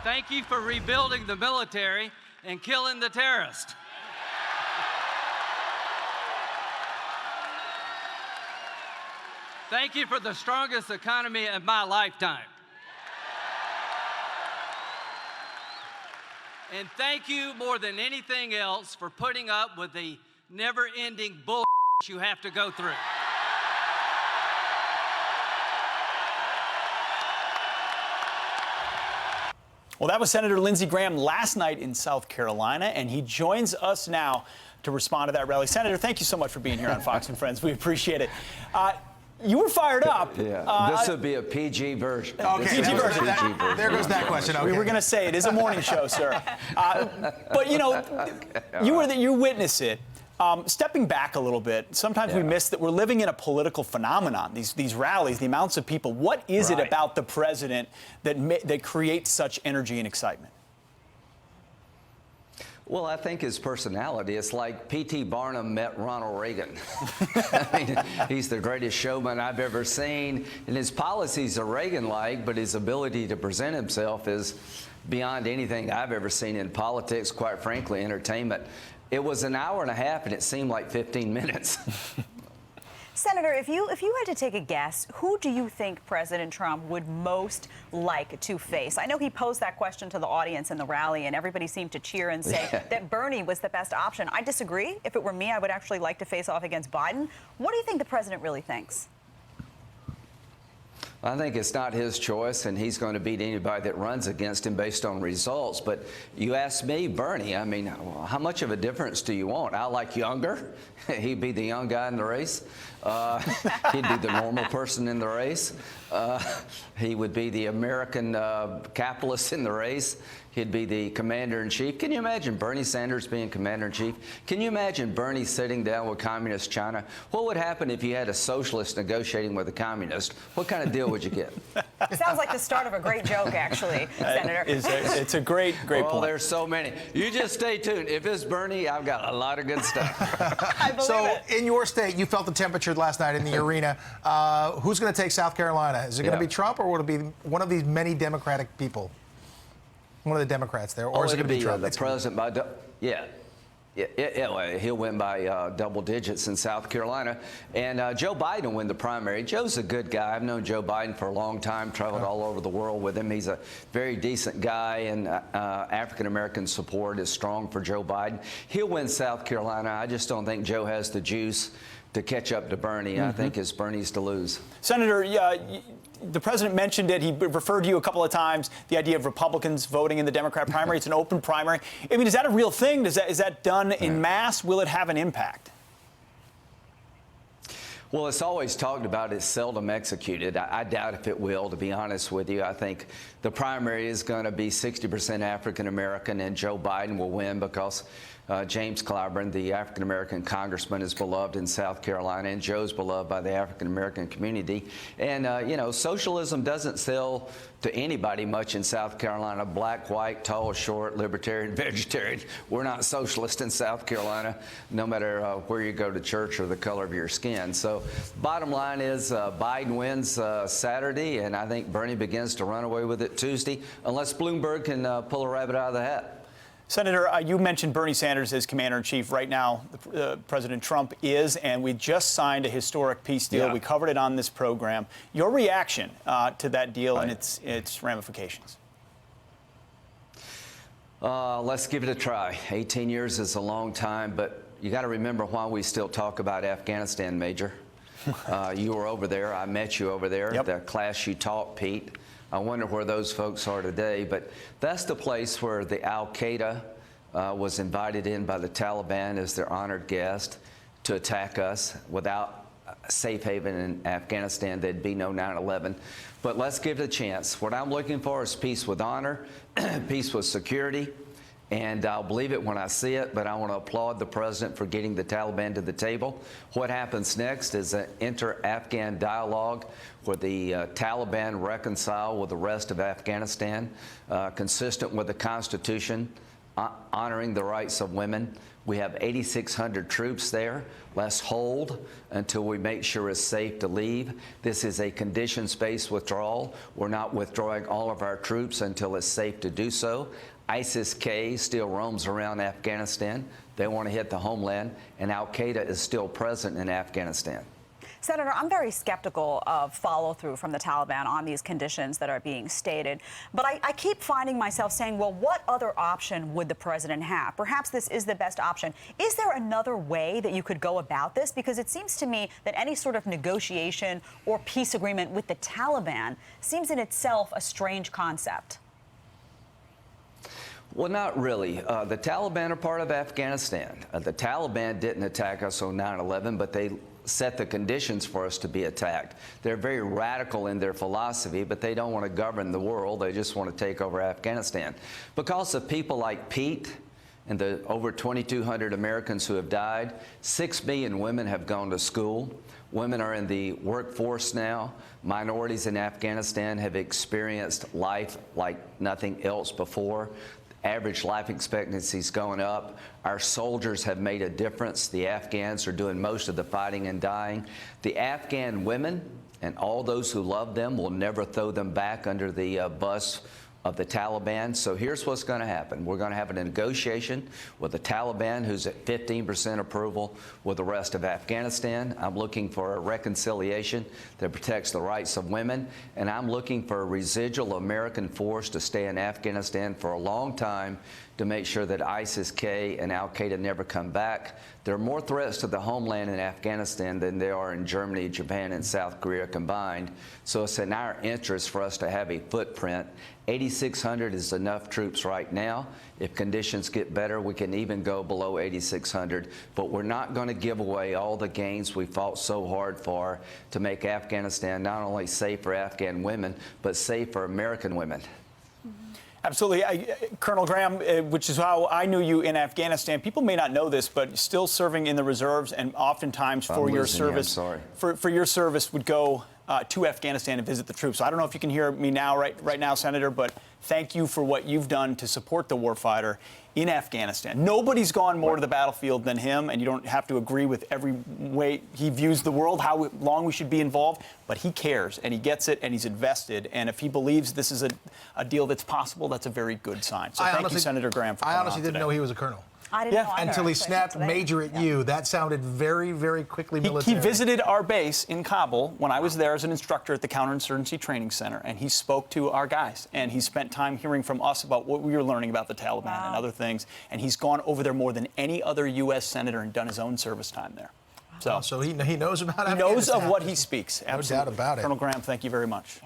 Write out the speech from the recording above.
Thank you for rebuilding the military and killing the terrorist. Thank you for the strongest economy of my lifetime. And thank you more than anything else for putting up with the never-ending bullshit you have to go through. Well, that was Senator Lindsey Graham last night in South Carolina, and he joins us now to respond to that rally. Senator, thank you so much for being here on Fox and Friends. We appreciate it. You were fired up. Yeah, this would be a PG version. Okay, PG version. There goes that question. Okay. We were going to say it is a morning show, sir. But, you know, you witness it. Stepping back a little bit, sometimes we miss that we're living in a political phenomenon, these rallies, the amounts of people. What is it about the president that creates such energy and excitement? Well, I think his personality, it's like P.T. Barnum met Ronald Reagan. I mean, he's the greatest showman I've ever seen, and his policies are Reagan-like, but his ability to present himself is beyond anything I've ever seen in politics, quite frankly, entertainment. It was an hour and a half, and it seemed like 15 minutes. Senator, if you had to take a guess, who do you think President Trump would most like to face? I know he posed that question to the audience in the rally, and everybody seemed to cheer and say that Bernie was the best option. I disagree. If it were me, I would actually like to face off against Biden. What do you think the president really thinks? I think it's not his choice, and he's going to beat anybody that runs against him based on results. But you ask me, Bernie, I mean, how much of a difference do you want? I like younger. He'd be the young guy in the race. He'd be the normal person in the race. He would be the American capitalist in the race. He'd be the commander-in-chief. Can you imagine Bernie Sanders being commander-in-chief? Can you imagine Bernie sitting down with Communist China? What would happen if you had a socialist negotiating with a communist? What kind of deal would you get? Sounds like the start of a great joke, actually, Senator. It's a great point. Well, there's so many. You just stay tuned. If it's Bernie, I've got a lot of good stuff. I believe it. In your state, you felt the temperature last night in the arena. Who's going to take South Carolina? Is it going to be Trump, or will it be one of these many Democratic people? One of the Democrats there, or is it going to be Trump? The president by he'll win by double digits in South Carolina, and Joe Biden will win the primary. Joe's a good guy. I've known Joe Biden for a long time, traveled all over the world with him. He's a very decent guy, and African-American support is strong for Joe Biden. He'll win South Carolina. I just don't think Joe has the juice to catch up to Bernie. I think it's Bernie's to lose. Senator, the president mentioned it. He referred to you a couple of times, the idea of Republicans voting in the Democrat primary. It's an open primary. I mean, is that a real thing? Is that done en masse? Will it have an impact? Well, it's always talked about. It's seldom executed. I doubt if it will, to be honest with you. I think the primary is going to be 60% African-American, and Joe Biden will win because James Clyburn, the African-American congressman, is beloved in South Carolina, and Joe's beloved by the African-American community. And, you know, socialism doesn't sell to anybody much in South Carolina. Black, white, tall, short, libertarian, vegetarian. We're not socialist in South Carolina, no matter where you go to church or the color of your skin. So bottom line is Biden wins Saturday, and I think Bernie begins to run away with it Tuesday, unless Bloomberg can pull a rabbit out of the hat. Senator, you mentioned Bernie Sanders as commander-in-chief. Right now, President Trump is, and we just signed a historic peace deal. We covered it on this program. Your reaction to that deal and its ramifications? Let's give it a try. 18 years is a long time, but you got to remember why we still talk about Afghanistan, Major. You were over there. I met you over there. The class you taught, Pete. I wonder where those folks are today, but that's the place where the Al-Qaeda was invited in by the Taliban as their honored guest to attack us. Without a safe haven in Afghanistan, there'd be no 9/11. But let's give it a chance. What I'm looking for is peace with honor, peace with security, and I'll believe it when I see it, but I want to applaud the president for getting the Taliban to the table. What happens next is an inter-Afghan dialogue where the Taliban reconcile with the rest of Afghanistan, consistent with the Constitution, honoring the rights of women. We have 8,600 troops there. Let's hold until we make sure it's safe to leave. This is a conditions-based withdrawal. We're not withdrawing all of our troops until it's safe to do so. ISIS-K still roams around Afghanistan. They want to hit the homeland, and al-Qaeda is still present in Afghanistan. Senator, I'm very skeptical of follow-through from the Taliban on these conditions that are being stated. But I keep finding myself saying, well, what other option would the president have? Perhaps this is the best option. Is there another way that you could go about this? Because it seems to me that any sort of negotiation or peace agreement with the Taliban seems in itself a strange concept. Well, not really. The Taliban are part of Afghanistan. The Taliban didn't attack us on 9/11, but they set the conditions for us to be attacked. They're very radical in their philosophy, but they don't want to govern the world. They just want to take over Afghanistan. Because of people like Pete and the over 2,200 Americans who have died, 6 million women have gone to school. Women are in the workforce now. Minorities in Afghanistan have experienced life like nothing else before. Average life expectancy is going up. Our soldiers have made a difference. The Afghans are doing most of the fighting and dying. The Afghan women and all those who love them will never throw them back under the bus of the Taliban. So here's what's going to happen. We're going to have a negotiation with the Taliban, who's at 15% approval, with the rest of Afghanistan. I'm looking for a reconciliation that protects the rights of women, and I'm looking for a residual American force to stay in Afghanistan for a long time to make sure that ISIS-K and al-Qaeda never come back. There are more threats to the homeland in Afghanistan than there are in Germany, Japan, and South Korea combined. So it's in our interest for us to have a footprint. 8,600 is enough troops right now. If conditions get better, we can even go below 8,600. But we're not going to give away all the gains we fought so hard for to make Afghanistan not only safe for Afghan women, but safe for American women. Absolutely. Colonel Graham, which is how I knew you in Afghanistan. People may not know this, but still serving in the reserves, and oftentimes for your service, for your service would go to Afghanistan and visit the troops. So I don't know if you can hear me now, right now, Senator, but thank you for what you've done to support the warfighter in Afghanistan. Nobody's gone more to the battlefield than him, and you don't have to agree with every way he views the world, how long we should be involved, but he cares, and he gets it, and he's invested. And if he believes this is a deal that's possible, that's a very good sign. So thank you, Senator Graham, for coming on honestly didn't know he was a colonel. I didn't know either, until he snapped major at you. That sounded very, very quickly military. He visited our base in Kabul when I was there as an instructor at the Counterinsurgency Training Center, and he spoke to our guys. And he spent time hearing from us about what we were learning about the Taliban and other things. And he's gone over there more than any other U.S. senator and done his own service time there. So he knows about Afghanistan. He knows of what he speaks. Absolutely. No doubt about it. Colonel Graham, thank you very much.